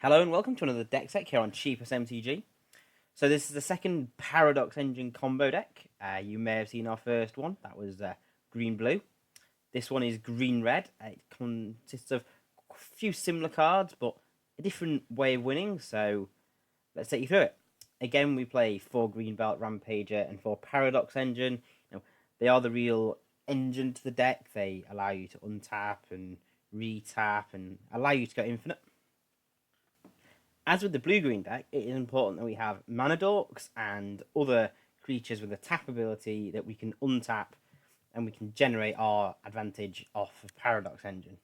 Hello and welcome to another deck set here on Cheapest MTG. So this is the second Paradox Engine combo deck. You may have seen our first one, that was green-blue. This one is green-red. It consists of a few similar cards, but a different way of winning, so let's take you through it. Again, we play 4 Greenbelt Rampager and 4 Paradox Engine. They are the real engine to the deck. They allow you to untap and retap and allow you to go infinite. As with the blue-green deck, it is important that we have mana dorks and other creatures with a tap ability that we can untap and we can generate our advantage off of Paradox Engine.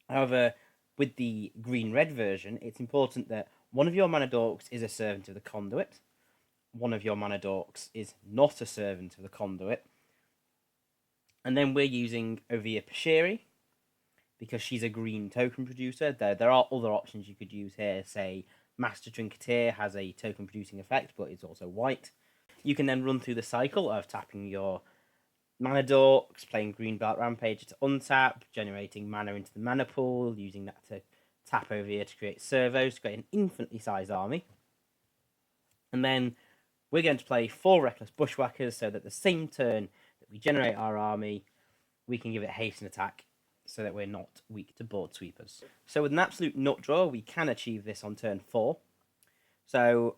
However, with the green-red version, it's important that one of your mana dorks is a servant of the conduit, one of your mana dorks is not a servant of the conduit, and then we're using Ovia Pashiri, because she's a green token producer. There are other options you could use here. Say, Master Trinketeer has a token producing effect, but it's also white. You can then run through the cycle of tapping your mana dorks, playing Greenbelt Rampager to untap, generating mana into the mana pool, using that to tap over here to create servos, to create an infinitely sized army. And then we're going to play 4 Reckless Bushwhackers, so that the same turn that we generate our army, we can give it haste and attack, so that we're not weak to board sweepers. So with an absolute nut draw, we can achieve this on turn 4. So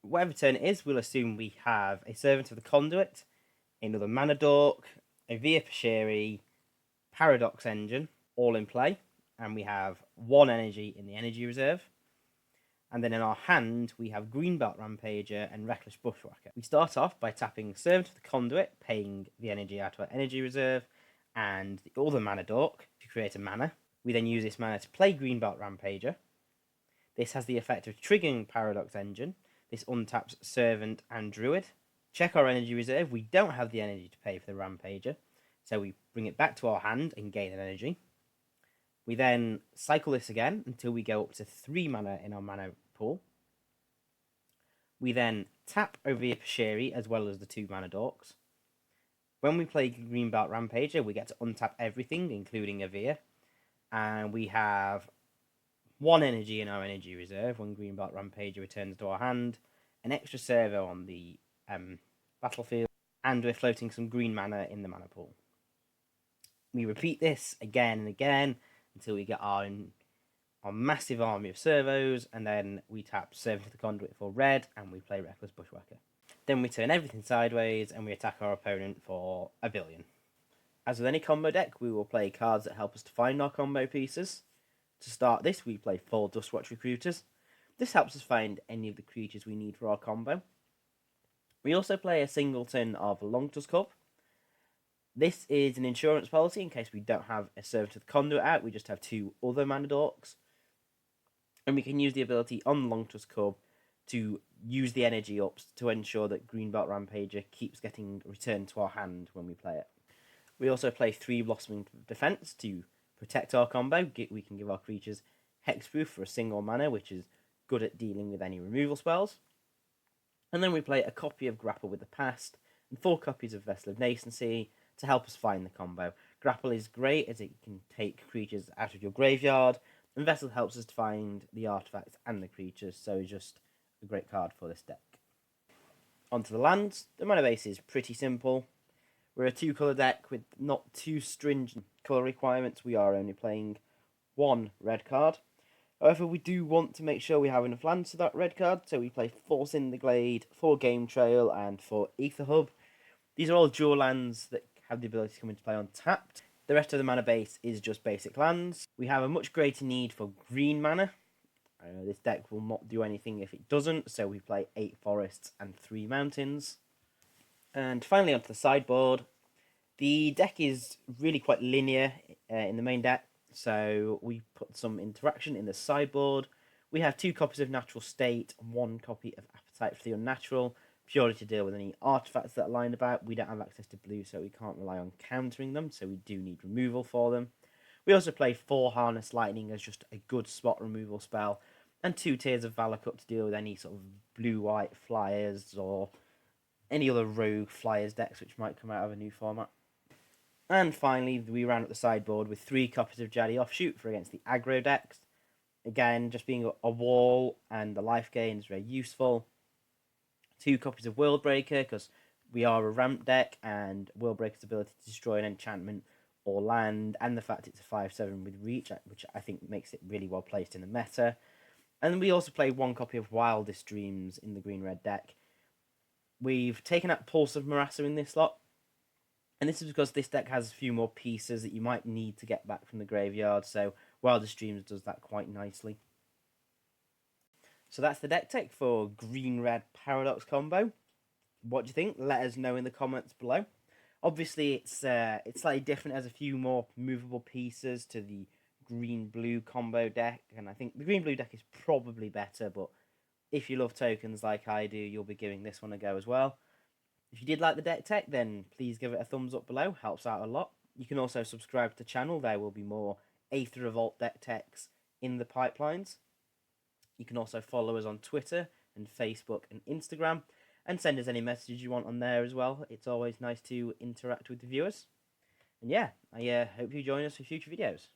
whatever turn it is, we'll assume we have a Servant of the Conduit, another Mana Dork, a Via Pashiri, Paradox Engine, all in play, and we have 1 energy in the energy reserve. And then in our hand, we have Greenbelt Rampager and Reckless Bushwhacker. We start off by tapping Servant of the Conduit, paying the energy out of our energy reserve, and the other mana dork to create a mana. We then use this mana to play Greenbelt Rampager. This has the effect of triggering Paradox Engine. This untaps Servant and Druid. Check our energy reserve. We don't have the energy to pay for the Rampager, so we bring it back to our hand and gain an energy. We then cycle this again until we go up to 3 mana in our mana pool. We then tap Ovia Pashiri as well as the 2 mana dorks. When we play Greenbelt Rampager, we get to untap everything, including Avia. And we have 1 energy in our energy reserve when Greenbelt Rampager returns to our hand, an extra servo on the battlefield, and we're floating some green mana in the mana pool. We repeat this again and again until we get our massive army of servos, and then we tap Servant of the Conduit for red, and we play Reckless Bushwhacker. Then we turn everything sideways and we attack our opponent for 1 billion. As with any combo deck, we will play cards that help us to find our combo pieces. To start this, we play 4 Dustwatch Recruiters. This helps us find any of the creatures we need for our combo. We also play a singleton of Longtusk Hub. This is an insurance policy in case we don't have a Servant of the Conduit out, we just have 2 other mana dorks. And we can use the ability on Longtusk Hub to use the energy ups to ensure that Greenbelt Rampager keeps getting returned to our hand when we play it. We also play 3 Blossoming Defense to protect our combo. We can give our creatures Hexproof for a single mana, which is good at dealing with any removal spells. And then we play a copy of Grapple with the Past and 4 copies of Vessel of Nascency to help us find the combo. Grapple is great as it can take creatures out of your graveyard, and Vessel helps us to find the artifacts and the creatures, so just a great card for this deck. Onto the lands. The mana base is pretty simple. We're a 2-colour deck with not too stringent colour requirements. We are only playing 1 red card. However, we do want to make sure we have enough lands for that red card, so we play 4 Cinderglade, 4 Game Trail, and 4 Aether Hub. These are all dual lands that have the ability to come into play untapped. The rest of the mana base is just basic lands. We have a much greater need for green mana. This deck will not do anything if it doesn't, so we play 8 forests and 3 mountains. And finally onto the sideboard. The deck is really quite linear in the main deck, so we put some interaction in the sideboard. We have 2 copies of Natural State, 1 copy of Appetite for the Unnatural, purely to deal with any artifacts that are lying about. We don't have access to blue, so we can't rely on countering them, so we do need removal for them. We also play 4 Harness Lightning as just a good spot removal spell, and 2 Tears of Valakut to deal with any sort of blue-white flyers or any other rogue flyers decks which might come out of a new format. And finally, we round up the sideboard with 3 copies of Jaddy Offshoot for against the aggro decks, Again, just being a wall and the life gain is very useful. 2 copies of World Breaker, because we are a ramp deck, and World Breaker's ability to destroy an enchantment or land, and the fact it's a 5/7 with reach, which I think makes it really well placed in the meta. And we also play 1 copy of Wildest Dreams in the green-red deck. We've taken out Pulse of Marassa in this lot, and this is because this deck has a few more pieces that you might need to get back from the graveyard, so Wildest Dreams does that quite nicely. So that's the deck tech for green-red Paradox combo. What do you think? Let us know in the comments below. Obviously, it's slightly different. It has a few more movable pieces to the green-blue combo deck, and I think the green-blue deck is probably better, but if you love tokens like I do, you'll be giving this one a go as well. If you did like the deck tech, then please give it a thumbs up below. Helps out a lot. You can also subscribe to the channel. There will be more Aether Revolt deck techs in the pipelines. You can also follow us on Twitter and Facebook and Instagram, and send us any messages you want on there as well. It's always nice to interact with the viewers. And yeah, I hope you join us for future videos.